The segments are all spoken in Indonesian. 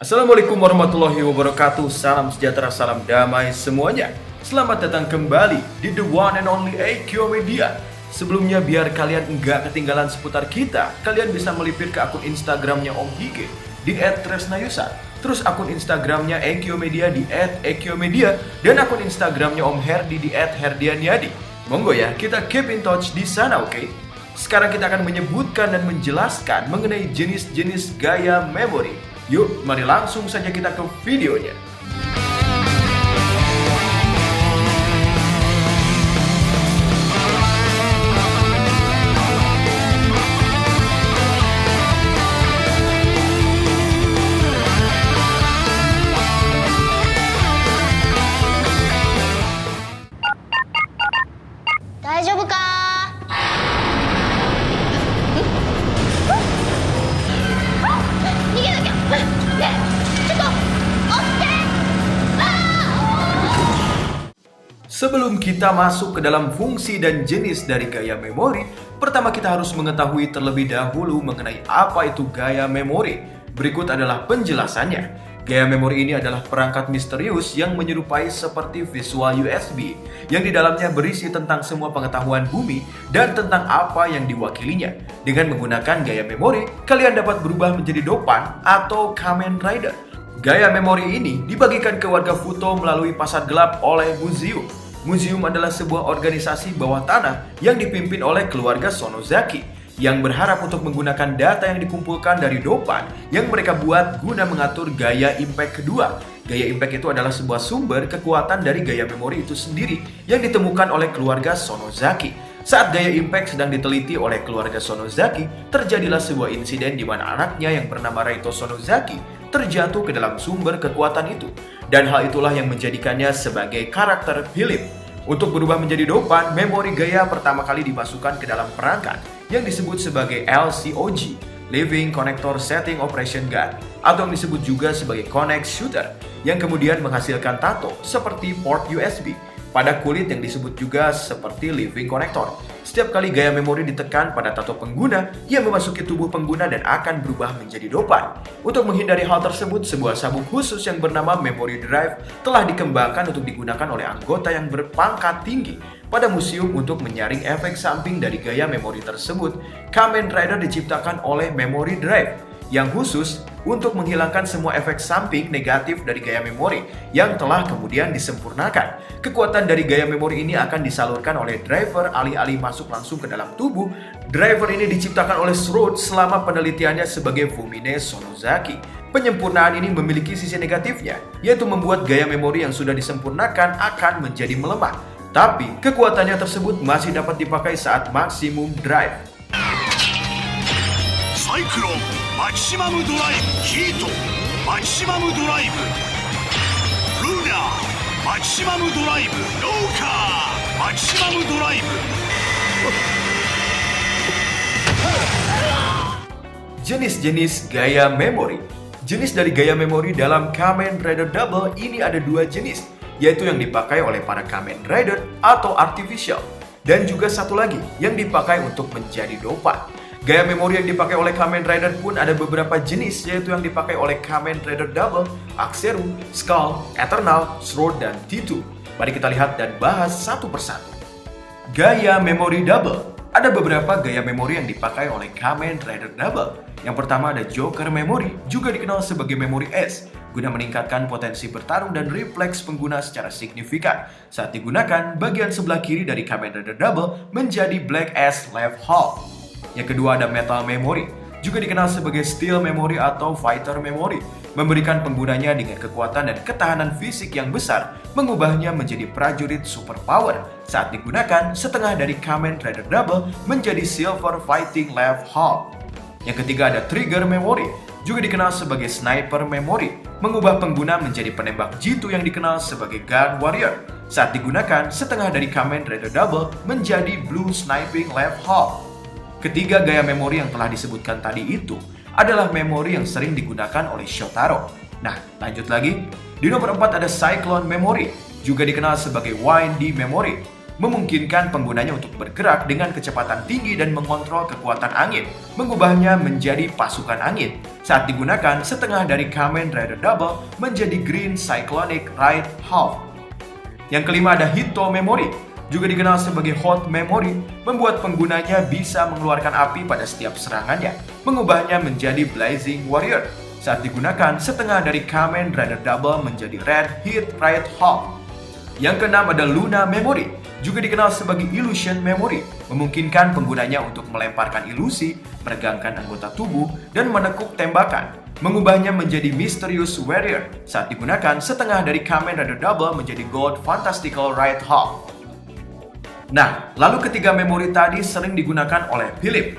Assalamualaikum warahmatullahi wabarakatuh. Salam sejahtera, salam damai semuanya. Selamat datang kembali di The One and Only AQ Media. Sebelumnya biar kalian enggak ketinggalan seputar kita, kalian bisa melipir ke akun Instagramnya Om Hige di @tresnayusa. Terus akun Instagramnya AQ Media di @AQ-media dan akun Instagramnya Om Herdi di @herdianyadi. Monggo ya, kita keep in touch di sana, oke? Sekarang kita akan menyebutkan dan menjelaskan mengenai jenis-jenis gaya memori. Yuk, mari langsung saja kita ke videonya. Sebelum kita masuk ke dalam fungsi dan jenis dari gaya memori, pertama kita harus mengetahui terlebih dahulu mengenai apa itu gaya memori. Berikut adalah penjelasannya. Gaya memori ini adalah perangkat misterius yang menyerupai seperti visual USB, yang di dalamnya berisi tentang semua pengetahuan bumi dan tentang apa yang diwakilinya. Dengan menggunakan gaya memori, kalian dapat berubah menjadi Dopan atau Kamen Rider. Gaya memori ini dibagikan ke warga Futo melalui pasar gelap oleh museum. Museum adalah sebuah organisasi bawah tanah yang dipimpin oleh keluarga Sonozaki yang berharap untuk menggunakan data yang dikumpulkan dari Dopan yang mereka buat guna mengatur gaya impact kedua. Gaya impact itu adalah sebuah sumber kekuatan dari gaya memori itu sendiri yang ditemukan oleh keluarga Sonozaki. Saat gaya impact sedang diteliti oleh keluarga Sonozaki, terjadilah sebuah insiden di mana anaknya yang bernama Raito Sonozaki terjatuh ke dalam sumber kekuatan itu. Dan hal itulah yang menjadikannya sebagai karakter Philip. Untuk berubah menjadi Dopan, memori gaya pertama kali dimasukkan ke dalam perangkat yang disebut sebagai LCOG, Living Connector Setting Operation Gun, atau yang disebut juga sebagai Connect Shooter, yang kemudian menghasilkan tato seperti port USB pada kulit yang disebut juga seperti Living Connector. Setiap kali gaya memori ditekan pada tato pengguna, ia memasuki tubuh pengguna dan akan berubah menjadi Dopan. Untuk menghindari hal tersebut, sebuah sabuk khusus yang bernama Memory Drive telah dikembangkan untuk digunakan oleh anggota yang berpangkat tinggi pada museum untuk menyaring efek samping dari gaya memori tersebut. Kamen Rider diciptakan oleh Memory Drive yang khusus untuk menghilangkan semua efek samping negatif dari gaya memori yang telah kemudian disempurnakan. Kekuatan dari gaya memori ini akan disalurkan oleh driver alih-alih masuk langsung ke dalam tubuh. Driver ini diciptakan oleh Sroud selama penelitiannya sebagai Fumine Sonozaki. Penyempurnaan ini memiliki sisi negatifnya, yaitu membuat gaya memori yang sudah disempurnakan akan menjadi melemah. Tapi kekuatannya tersebut masih dapat dipakai saat maksimum drive. Cyclone Maximum Drive Heat Maximum Drive Luna Maximum Drive Roka Maximum Drive. Jenis-jenis gaya memori. Jenis dari gaya memori dalam Kamen Rider Double ini ada dua jenis, yaitu yang dipakai oleh para Kamen Rider atau artificial, dan juga satu lagi yang dipakai untuk menjadi Dopan. Gaya memori yang dipakai oleh Kamen Rider pun ada beberapa jenis, yaitu yang dipakai oleh Kamen Rider Double, Akseru, Skull, Eternal, Sword, dan T2. Mari kita lihat dan bahas satu persatu. Gaya memori Double. Ada beberapa gaya memori yang dipakai oleh Kamen Rider Double. Yang pertama ada Joker Memory, juga dikenal sebagai Memory S, guna meningkatkan potensi bertarung dan refleks pengguna secara signifikan. Saat digunakan, bagian sebelah kiri dari Kamen Rider Double menjadi Black S Left Halt. Yang kedua ada Metal Memory, juga dikenal sebagai Steel Memory atau Fighter Memory, memberikan penggunanya dengan kekuatan dan ketahanan fisik yang besar, mengubahnya menjadi prajurit superpower. Saat digunakan, setengah dari Kamen Rider Double menjadi Silver Fighting Left Halt. Yang ketiga ada Trigger Memory, juga dikenal sebagai Sniper Memory, mengubah pengguna menjadi penembak jitu yang dikenal sebagai Gun Warrior. Saat digunakan, setengah dari Kamen Rider Double menjadi Blue Sniping Left Halt. Ketiga gaya memori yang telah disebutkan tadi itu adalah memori yang sering digunakan oleh Shotaro. Nah, lanjut lagi. Di nomor 4 ada Cyclone Memory, juga dikenal sebagai Windy Memory. memungkinkan penggunanya untuk bergerak dengan kecepatan tinggi dan mengontrol kekuatan angin, mengubahnya menjadi pasukan angin. Saat digunakan, setengah dari Kamen Rider Double menjadi Green Cyclonic Ride Half. Yang kelima ada Hito Memory, juga dikenal sebagai Hot Memory, membuat penggunanya bisa mengeluarkan api pada setiap serangannya, mengubahnya menjadi Blazing Warrior. Saat digunakan, setengah dari Kamen Rider Double menjadi Red Heat Ride Half. Yang keenam ada Luna Memory, juga dikenal sebagai Illusion Memory, memungkinkan penggunanya untuk melemparkan ilusi, meregangkan anggota tubuh, dan menekuk tembakan, mengubahnya menjadi Mysterious Warrior. Saat digunakan, setengah dari Kamen Rider Double menjadi Gold Fantastical Ride Half. Nah, lalu ketiga memori tadi sering digunakan oleh Philip.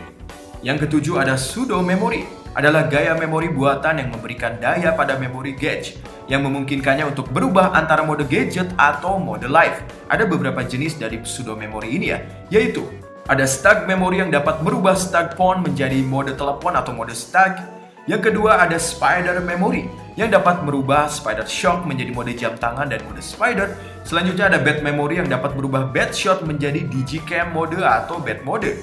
Yang ketujuh ada Pseudo Memory, adalah gaya memori buatan yang memberikan daya pada memori gauge, yang memungkinkannya untuk berubah antara mode gadget atau mode live. Ada beberapa jenis dari pseudo memory ini ya, yaitu ada stag memory yang dapat merubah stag phone menjadi mode telepon atau mode stag. Yang kedua ada spider memory yang dapat merubah spider shock menjadi mode jam tangan dan mode spider. Selanjutnya ada bat memory yang dapat merubah bat shot menjadi digicam mode atau bat mode.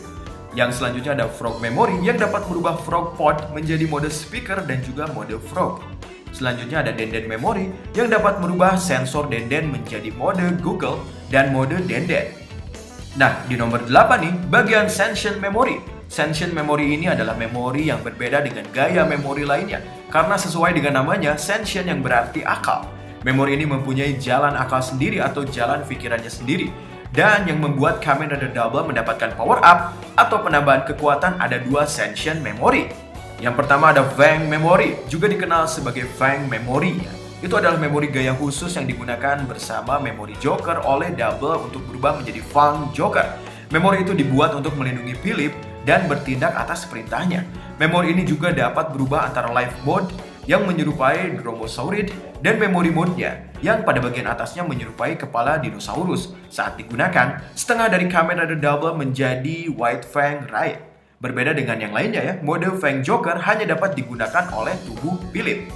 Yang selanjutnya ada frog memory yang dapat merubah frog pod menjadi mode speaker dan juga mode frog. Selanjutnya ada denden memory yang dapat merubah sensor denden menjadi mode Google dan mode denden. Nah, di nomor 8 nih, bagian sentient memory. Sentient memory ini adalah memori yang berbeda dengan gaya memori lainnya karena sesuai dengan namanya, sentient yang berarti akal. Memori ini mempunyai jalan akal sendiri atau jalan pikirannya sendiri. Dan yang membuat Kamen Rider Double mendapatkan power up atau penambahan kekuatan ada dua sentient memory. Yang pertama ada Fang Memory, juga dikenal sebagai Fang Memory. Itu adalah memori gaya khusus yang digunakan bersama memori Joker oleh Double untuk berubah menjadi Fang Joker. Memori itu dibuat untuk melindungi Philip dan bertindak atas perintahnya. Memori ini juga dapat berubah antara live mode yang menyerupai Dromosaurid dan memory mode-nya yang pada bagian atasnya menyerupai kepala dinosaurus. Saat digunakan, setengah dari Kamen Rider Double menjadi White Fang Ride. Berbeda dengan yang lainnya ya, mode Fang Joker hanya dapat digunakan oleh tubuh Philip.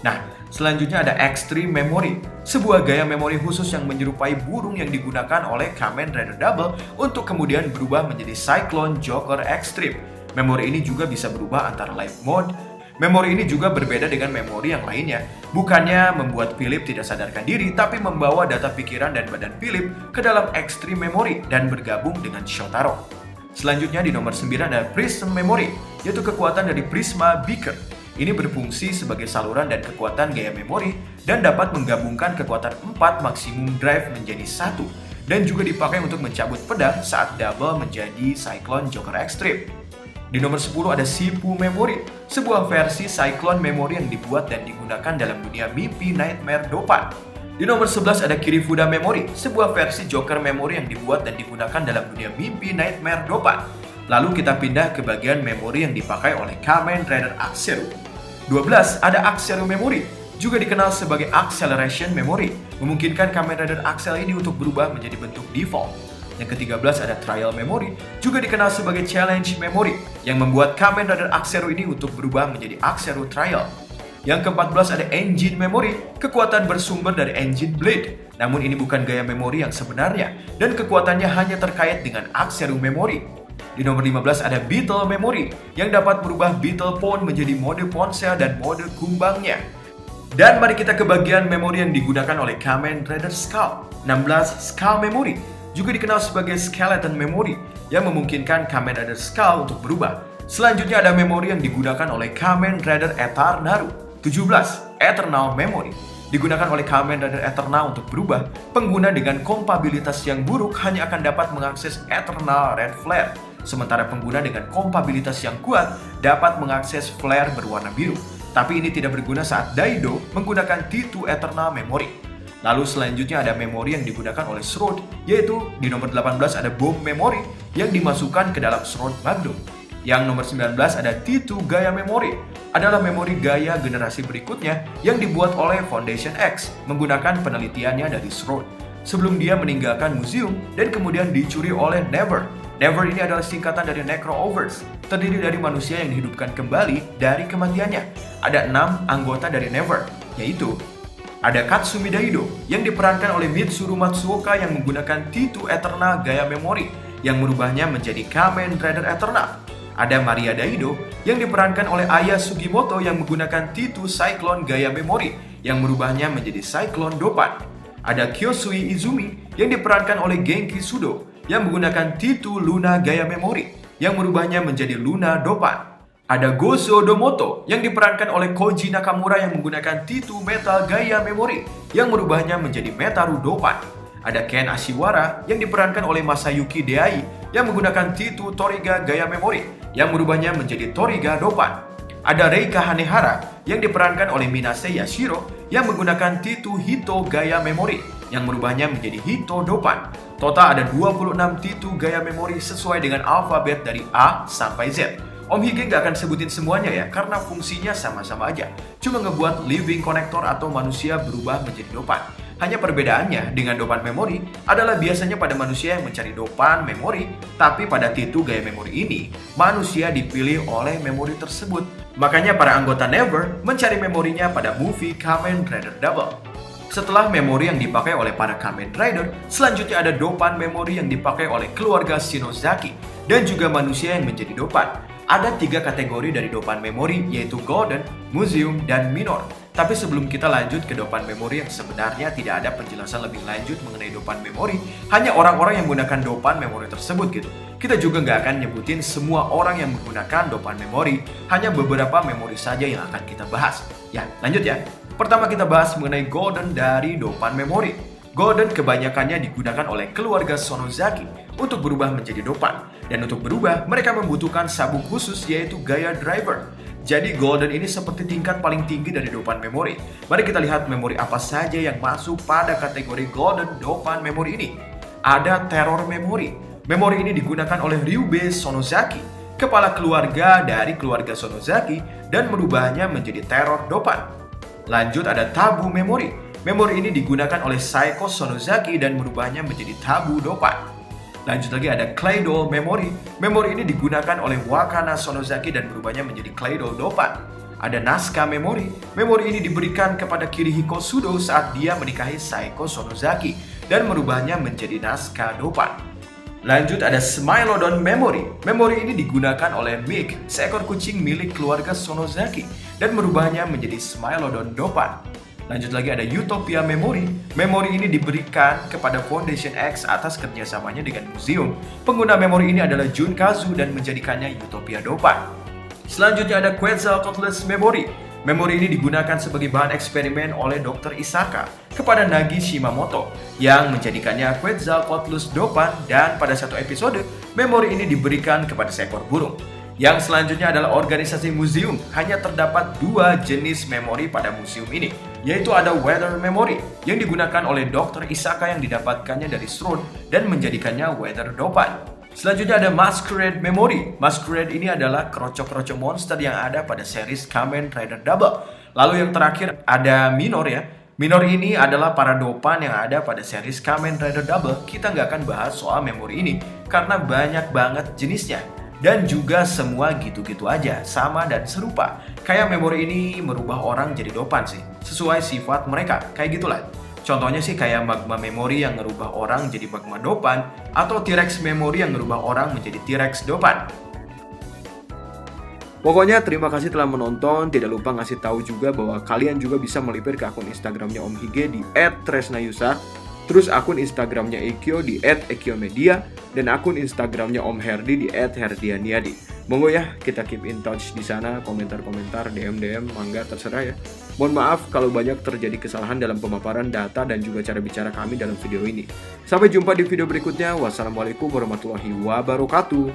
Nah, selanjutnya ada Extreme Memory, sebuah gaya memori khusus yang menyerupai burung yang digunakan oleh Kamen Rider Double untuk kemudian berubah menjadi Cyclone Joker Extreme. Memori ini juga bisa berubah antara live mode. Memori ini juga berbeda dengan memori yang lainnya. Bukannya membuat Philip tidak sadarkan diri, tapi membawa data pikiran dan badan Philip ke dalam Extreme Memory dan bergabung dengan Shotaro. Selanjutnya di nomor 9 ada Prism Memory, yaitu kekuatan dari Prisma Beaker. Ini berfungsi sebagai saluran dan kekuatan gaya memori dan dapat menggabungkan kekuatan 4 maksimum drive menjadi 1 dan juga dipakai untuk mencabut pedang saat Double menjadi Cyclone Joker Extreme. Di nomor 10 ada Sipu Memory, sebuah versi Cyclone Memory yang dibuat dan digunakan dalam dunia mimpi Nightmare Dopan. Di nomor 11 ada Kirifuda Memory, sebuah versi Joker Memory yang dibuat dan digunakan dalam dunia mimpi Nightmare Dopan. Lalu kita pindah ke bagian memori yang dipakai oleh Kamen Rider Axiru. 12 ada Axiru Memory, juga dikenal sebagai Acceleration Memory, memungkinkan Kamen Rider Axel ini untuk berubah menjadi bentuk default. Yang ke-13 ada Trial Memory, juga dikenal sebagai Challenge Memory, yang membuat Kamen Rider Axiru ini untuk berubah menjadi Axiru Trial. Yang ke-14 ada Engine Memory, kekuatan bersumber dari Engine Blade. Namun ini bukan gaya memori yang sebenarnya, dan kekuatannya hanya terkait dengan Axiru Memory. Di nomor 15 ada Beetle Memory, yang dapat merubah Beetle Phone menjadi mode ponsel dan mode kumbangnya. Dan mari kita ke bagian memori yang digunakan oleh Kamen Rider Skull. 16 Skull Memory, juga dikenal sebagai Skeleton Memory, yang memungkinkan Kamen Rider Skull untuk berubah. Selanjutnya ada memori yang digunakan oleh Kamen Rider Eternaru. 17 Eternal Memory, digunakan oleh Kamen Rider Eternal untuk berubah. Pengguna dengan kompabilitas yang buruk hanya akan dapat mengakses Eternal Red Flare, sementara pengguna dengan kompabilitas yang kuat dapat mengakses flare berwarna biru. Tapi ini tidak berguna saat Daido menggunakan T2 Eternal Memory. Lalu selanjutnya ada memori yang digunakan oleh Shroud, yaitu di nomor 18 ada Bomb Memory yang dimasukkan ke dalam Shroud Magnum. Yang nomor 19 ada T2 Gaya Memory, adalah memori gaya generasi berikutnya yang dibuat oleh Foundation X menggunakan penelitiannya dari Shroud sebelum dia meninggalkan museum dan kemudian dicuri oleh Never. Never ini adalah singkatan dari Necro-Overs, terdiri dari manusia yang dihidupkan kembali dari kematiannya. Ada 6 anggota dari Never, yaitu Ada Katsumi Daido yang diperankan oleh Mitsuru Matsuoka yang menggunakan T2 Eternal Gaya Memory yang merubahnya menjadi Kamen Rider Eternal. Ada Maria Daido yang diperankan oleh Aya Sugimoto yang menggunakan T2 Cyclone Gaya Memory yang merubahnya menjadi Cyclone Dopan. Ada Kyosui Izumi yang diperankan oleh Genki Sudo yang menggunakan T2 Luna Gaya Memory yang merubahnya menjadi Luna Dopan. Ada Gozo Domoto yang diperankan oleh Koji Nakamura yang menggunakan T2 Metal Gaya Memory yang merubahnya menjadi Metaru Dopan. Ada Ken Ashiwara yang diperankan oleh Masayuki Deai yang menggunakan T2 Toriga Gaya Memory yang merubahnya menjadi Toriga Dopan. Ada Reika Hanehara yang diperankan oleh Minase Yashiro yang menggunakan T2 Hito Gaya Memory yang merubahnya menjadi Hito Dopan. Total ada 26 T2 Gaya Memory sesuai dengan alfabet dari A sampai Z. Om Hige nggak akan sebutin semuanya ya, karena fungsinya sama-sama aja. Cuma ngebuat living connector atau manusia berubah menjadi dopan. Hanya perbedaannya dengan dopan memori adalah biasanya pada manusia yang mencari dopan memori, tapi pada T2 Gaya Memory ini, manusia dipilih oleh memori tersebut. Makanya para anggota Never mencari memorinya pada movie Kamen Rider Double. Setelah memori yang dipakai oleh para Kamen Rider, selanjutnya ada dopan memori yang dipakai oleh keluarga Shinozaki dan juga manusia yang menjadi dopan. Ada 3 kategori dari dopan memori, yaitu Golden, Museum, dan Minor. Tapi sebelum kita lanjut ke dopan memori yang sebenarnya tidak ada penjelasan lebih lanjut mengenai dopan memori, hanya orang-orang yang menggunakan dopan memori tersebut gitu. Kita juga nggak akan nyebutin semua orang yang menggunakan dopan memori, hanya beberapa memori saja yang akan kita bahas. Ya, lanjut ya. Pertama kita bahas mengenai Golden dari dopan memori. Golden kebanyakannya digunakan oleh keluarga Sonozaki untuk berubah menjadi dopan. Dan untuk berubah, mereka membutuhkan sabuk khusus yaitu Gaya Driver. Jadi Golden ini seperti tingkat paling tinggi dari dopan memori. Mari kita lihat memori apa saja yang masuk pada kategori Golden dopan memori ini. Ada Terror Memory. Memori ini digunakan oleh Ryube Sonozaki, kepala keluarga dari keluarga Sonozaki, dan merubahnya menjadi teror dopan. Lanjut ada Tabu Memory. Memori ini digunakan oleh Saeko Sonozaki dan merubahnya menjadi Tabu Dopan. Lanjut lagi ada Claydol Memory. Memori ini digunakan oleh Wakana Sonozaki dan berubahnya menjadi Claydol Dopan. Ada Naska Memory. Memori ini diberikan kepada Kirihiko Sudo saat dia menikahi Saeko Sonozaki dan merubahnya menjadi Naska Dopan. Lanjut ada Smilodon Memory. Memori ini digunakan oleh Mick, seekor kucing milik keluarga Sonozaki, dan merubahnya menjadi Smilodon Dopan. Lanjut lagi ada Utopia Memory. Memori ini diberikan kepada Foundation X atas kerjasamanya dengan museum. Pengguna memori ini adalah Junkazu dan menjadikannya Utopia Dopan. Selanjutnya ada Quetzalcoatlus Memory. Memori ini digunakan sebagai bahan eksperimen oleh Dr. Isaka kepada Nagi Shimamoto yang menjadikannya Quetzalcoatlus Dopan, dan pada satu episode, memori ini diberikan kepada seekor burung. Yang selanjutnya adalah organisasi museum. Hanya terdapat 2 jenis memori pada museum ini, yaitu ada Weather Memory yang digunakan oleh Dr. Isaka yang didapatkannya dari Throne dan menjadikannya Weather Dopan. Selanjutnya ada Masquerade Memory. Masquerade ini adalah kroco-kroco monster yang ada pada series Kamen Rider Double. Lalu yang terakhir ada Minor ya. Minor ini adalah para dopan yang ada pada series Kamen Rider Double. Kita nggak akan bahas soal memori ini karena banyak banget jenisnya. Dan juga semua gitu-gitu aja, sama dan serupa. Kayak memori ini merubah orang jadi dopan sih, sesuai sifat mereka, kayak gitulah. Contohnya sih kayak Magma Memory yang ngerubah orang jadi Magma Dopan, atau T-Rex Memory yang ngerubah orang menjadi T-Rex Dopan. Pokoknya terima kasih telah menonton. Tidak lupa ngasih tahu juga bahwa kalian juga bisa melipir ke akun Instagramnya Om Hige di @tresnayusa. Terus akun Instagramnya Ekyo di @ekyomedia, dan akun Instagramnya Om Herdi di @herdianiadi. Monggo ya, kita keep in touch di sana, komentar-komentar, DM, mangga terserah ya. Mohon maaf kalau banyak terjadi kesalahan dalam pemaparan data dan juga cara bicara kami dalam video ini. Sampai jumpa di video berikutnya. Wassalamualaikum warahmatullahi wabarakatuh.